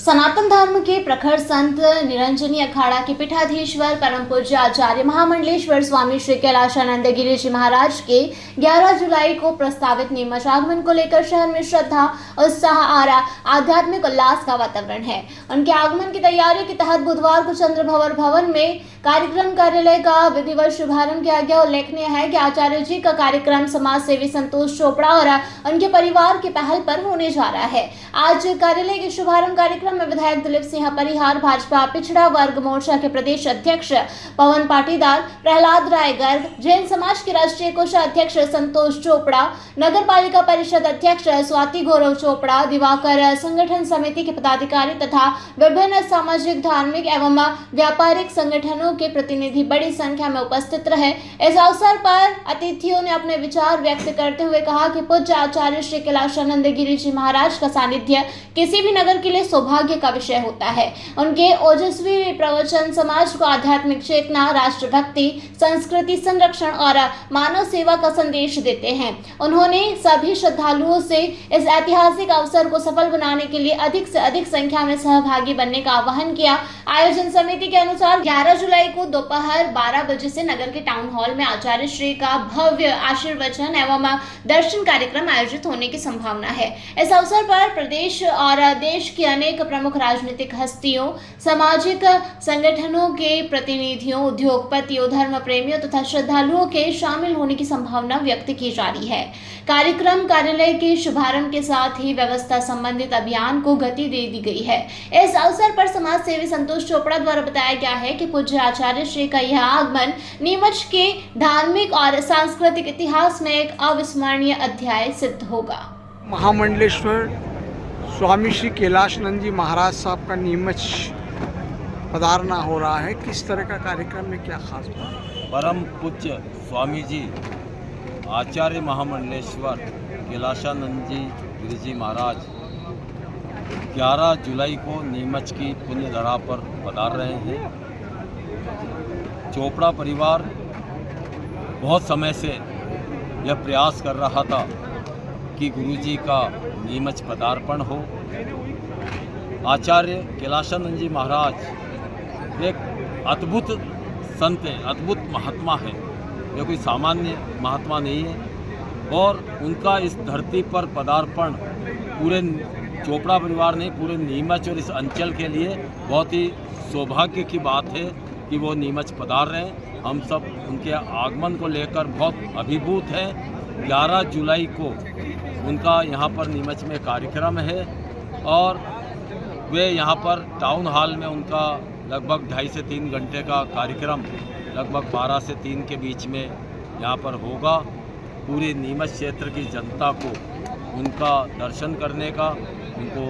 सनातन धर्म के प्रखर संत निरंजनी अखाड़ा के पीठाधीश्वर परम पूज्य आचार्य महामंडलेश्वर स्वामी श्री कैलाशानंद गिरी जी महाराज के 11 जुलाई को प्रस्तावित नीमच आगमन को लेकर शहर में श्रद्धा, उत्साह और आध्यात्मिक उल्लास का वातावरण है। उनके आगमन की तैयारी के तहत बुधवार को चंद्र भवन में कार्यक्रम कार्यालय का विधिवत शुभारंभ किया गया। उल्लेखनीय है कि आचार्य जी का कार्यक्रम समाज सेवी संतोष चोपड़ा और उनके परिवार की पहल पर होने जा रहा है। आज कार्यालय के शुभारंभ कार्यक्रम में विधायक दिलीप सिंह परिहार, भाजपा पिछड़ा वर्ग मोर्चा के प्रदेश अध्यक्ष पवन पाटीदार, प्रहलाद राय गर्ग, जैन समाज के राष्ट्रीय कोषाध्यक्ष संतोष चोपड़ा, नगर पालिका परिषद अध्यक्ष स्वाति गौरव चोपड़ा, दिवाकर संगठन समिति के पदाधिकारी तथा विभिन्न सामाजिक, धार्मिक एवं व्यापारिक संगठनों के प्रतिनिधि बड़ी संख्या में उपस्थित रहे। इस अवसर पर अतिथियों ने अपने विचार व्यक्त करते हुए कहा कि पूज्य आचार्य श्री कैलाशानंद गिरी जी महाराज का सानिध्य किसी भी नगर के लिए सौभाग्य का विषय होता है। उनके ओजस्वी प्रवचन समाज को आध्यात्मिक चेतना, राष्ट्रभक्ति, संस्कृति संरक्षण और मानव सेवा का संदेश देते हैं। उन्होंने सभी श्रद्धालुओं से इस ऐतिहासिक अवसर को सफल बनाने के लिए अधिक से अधिक संख्या में सहभागी बनने का आह्वान किया। आयोजन समिति के अनुसार 11 जुलाई को दोपहर 12 बजे से नगर के टाउन हॉल में आचार्य श्री का भव्य आशीर्वचन एवं दर्शन कार्यक्रम आयोजित होने की संभावना है। इस अवसर पर प्रदेश और देश की अनेक प्रमुख राजनीतिक हस्तियों, सामाजिक संगठनों के प्रतिनिधियों, उद्योगपतियों, धर्म प्रेमियों तथा श्रद्धालुओं के शामिल होने की संभावना व्यक्त की जा रही है। कार्यक्रम कार्यालय के शुभारंभ के साथ ही व्यवस्था संबंधित अभियान को गति दे दी गई है। इस अवसर पर समाज सेवी संतोष चोपड़ा द्वारा बताया गया है कि पूज्य आचार्य श्री का यह आगमन नीमच के धार्मिक और सांस्कृतिक इतिहास में एक अविस्मरणीय अध्याय सिद्ध होगा। महामंडलेश्वर स्वामी श्री कैलाशानंद जी महाराज साहब का नीमच पधारना हो रहा है। किस तरह का कार्यक्रम में क्या खास बात? परम पूज्य स्वामी जी आचार्य महामंडलेश्वर कैलाशानंद जी गिरी जी महाराज 11 जुलाई को नीमच की पुण्य धरा पर पधार रहे हैं। चोपड़ा परिवार बहुत समय से यह प्रयास कर रहा था कि गुरुजी का नीमच पदार्पण हो। आचार्य कैलाशानंद जी महाराज एक अद्भुत संत है, अद्भुत महात्मा है। यह कोई सामान्य महात्मा नहीं है और उनका इस धरती पर पदार्पण पूरे चोपड़ा परिवार ने, पूरे नीमच और इस अंचल के लिए बहुत ही सौभाग्य की बात है कि वो नीमच पधार रहे हैं। हम सब उनके आगमन को लेकर बहुत अभिभूत हैं। 11 जुलाई को उनका यहाँ पर नीमच में कार्यक्रम है और वे यहाँ पर टाउन हॉल में उनका लगभग 2.5 से 3 घंटे का कार्यक्रम लगभग 12 से 3 के बीच में यहाँ पर होगा। पूरी नीमच क्षेत्र की जनता को उनका दर्शन करने का, उनको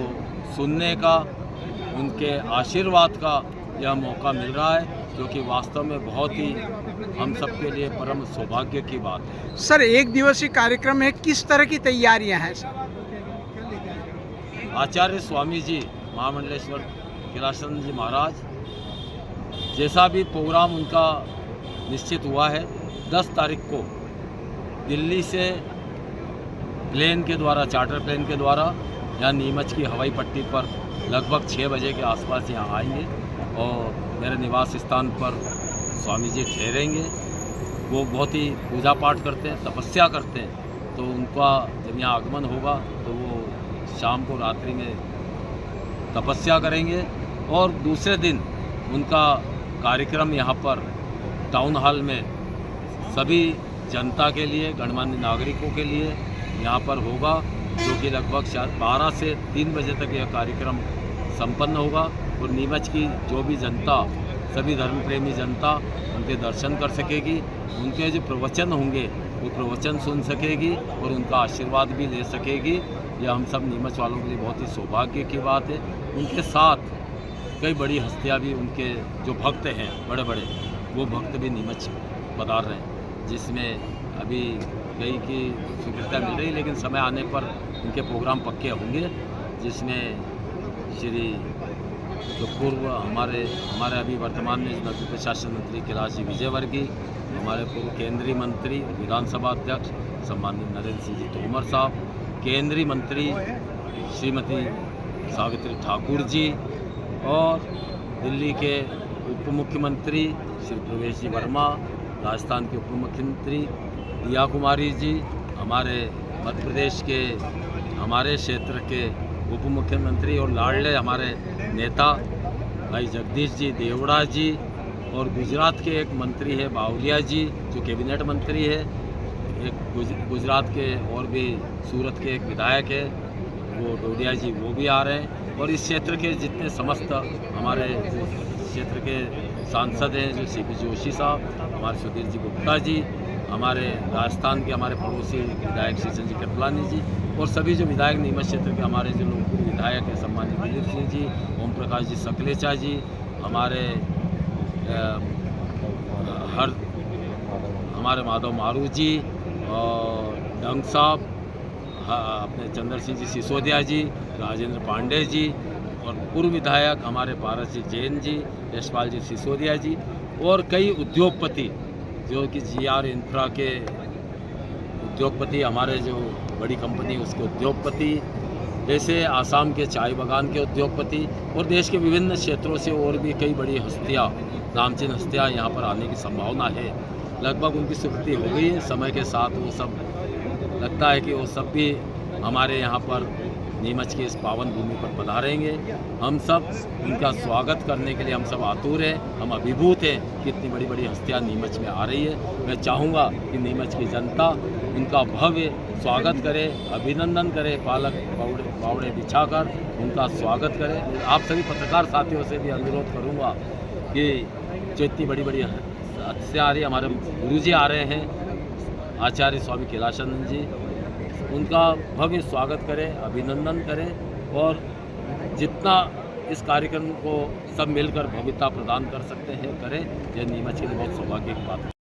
सुनने का, उनके आशीर्वाद का यह मौका मिल रहा है, जो कि वास्तव में बहुत ही हम सब के लिए परम सौभाग्य की बात है। सर, एक दिवसीय कार्यक्रम है, किस तरह की तैयारियां हैं सर? आचार्य स्वामी जी महामंडलेश्वर कैलाशानंद जी महाराज जैसा भी प्रोग्राम उनका निश्चित हुआ है, 10 तारीख को दिल्ली से प्लेन के द्वारा, चार्टर प्लेन के द्वारा यहाँ नीमच की हवाई पट्टी पर लगभग 6 बजे के आसपास यहाँ आएंगे और मेरे निवास स्थान पर स्वामी जी ठहरेंगे। वो बहुत ही पूजा पाठ करते हैं, तपस्या करते हैं, तो उनका जब यहाँ आगमन होगा तो वो शाम को रात्रि में तपस्या करेंगे और दूसरे दिन उनका कार्यक्रम यहाँ पर टाउन हॉल में सभी जनता के लिए, गणमान्य नागरिकों के लिए यहाँ पर होगा, जो कि लगभग 12 से 3 बजे तक यह कार्यक्रम संपन्न होगा और नीमच की जो भी जनता, सभी धर्म प्रेमी जनता उनके दर्शन कर सकेगी, उनके जो प्रवचन होंगे वो प्रवचन सुन सकेगी और उनका आशीर्वाद भी ले सकेगी। यह हम सब नीमच वालों के लिए बहुत ही सौभाग्य की बात है। उनके साथ कई बड़ी हस्तियाँ भी, उनके जो भक्त हैं बड़े बड़े, वो भक्त भी नीमच पधार रहे हैं, जिसमें अभी कई की स्वीकृति मिल रही, लेकिन समय आने पर उनके प्रोग्राम पक्के होंगे, जिसमें श्री जो पूर्व हमारे अभी वर्तमान में नगर प्रशासन मंत्री कैलाश जी विजयवर्गीय, हमारे पूर्व केंद्रीय मंत्री विधानसभा अध्यक्ष सम्मानित नरेंद्र सिंह जी तोमर साहब, केंद्रीय मंत्री श्रीमती सावित्री ठाकुर जी और दिल्ली के उप मुख्यमंत्री श्री प्रवेश जी वर्मा, राजस्थान के उप मुख्यमंत्री दिया कुमारी जी, हमारे मध्य प्रदेश के हमारे क्षेत्र के उप मुख्यमंत्री और लाडले हमारे नेता भाई जगदीश जी देवड़ा जी, और गुजरात के एक मंत्री है बावलिया जी जो कैबिनेट मंत्री है, एक गुजरात के और भी सूरत के एक विधायक है वो डोडिया जी, वो भी आ रहे हैं। और इस क्षेत्र के जितने समस्त हमारे क्षेत्र के सांसद हैं जो सीपी जोशी साहब, हमारे सुधीर जी गुप्ता जी, हमारे राजस्थान के हमारे पड़ोसी विधायक श्रीचंद जी कृपलानी जी, और सभी जो विधायक नीमच क्षेत्र के हमारे जो लोकप्रिय विधायक हैं सम्मानित दिलीप सिंह जी, ओम प्रकाश जी सकलेचा जी, हमारे हमारे माधव मारू जी और डंग साहब, अपने चंद्र सिंह जी सिसोदिया जी, राजेंद्र पांडे जी, और पूर्व विधायक हमारे पारस जी जैन जी, यशपाल जी सिसोदिया जी, और कई उद्योगपति जो कि GR इंफ्रा के उद्योगपति, हमारे जो बड़ी कंपनी उसके उद्योगपति, जैसे आसाम के चाय बागान के उद्योगपति, और देश के विभिन्न क्षेत्रों से और भी कई बड़ी हस्तियाँ, नामचीन हस्तियाँ यहाँ पर आने की संभावना है। लगभग उनकी स्वीकृति हो गई है। समय के साथ वो सब लगता है कि वो सब भी हमारे यहाँ पर नीमच की इस पावन भूमि पर पधारेंगे। हम सब उनका स्वागत करने के लिए हम सब आतुर हैं, हम अभिभूत हैं कि इतनी बड़ी बड़ी हस्तियाँ नीमच में आ रही है। मैं चाहूँगा कि नीमच की जनता उनका भव्य स्वागत करे, अभिनंदन करे, पालक बावड़े बिछाकर उनका स्वागत करे। आप सभी पत्रकार साथियों से भी अनुरोध करूँगा कि जो इतनी बड़ी बड़ी हस्तियाँ आ रही, हमारे गुरुजी आ रहे हैं आचार्य स्वामी कैलाशानंद जी, उनका भव्य स्वागत करें, अभिनंदन करें, और जितना इस कार्यक्रम को सब मिलकर भव्यता प्रदान कर सकते हैं करें। यह नीमच के लिए बहुत सौभाग्य की बात है।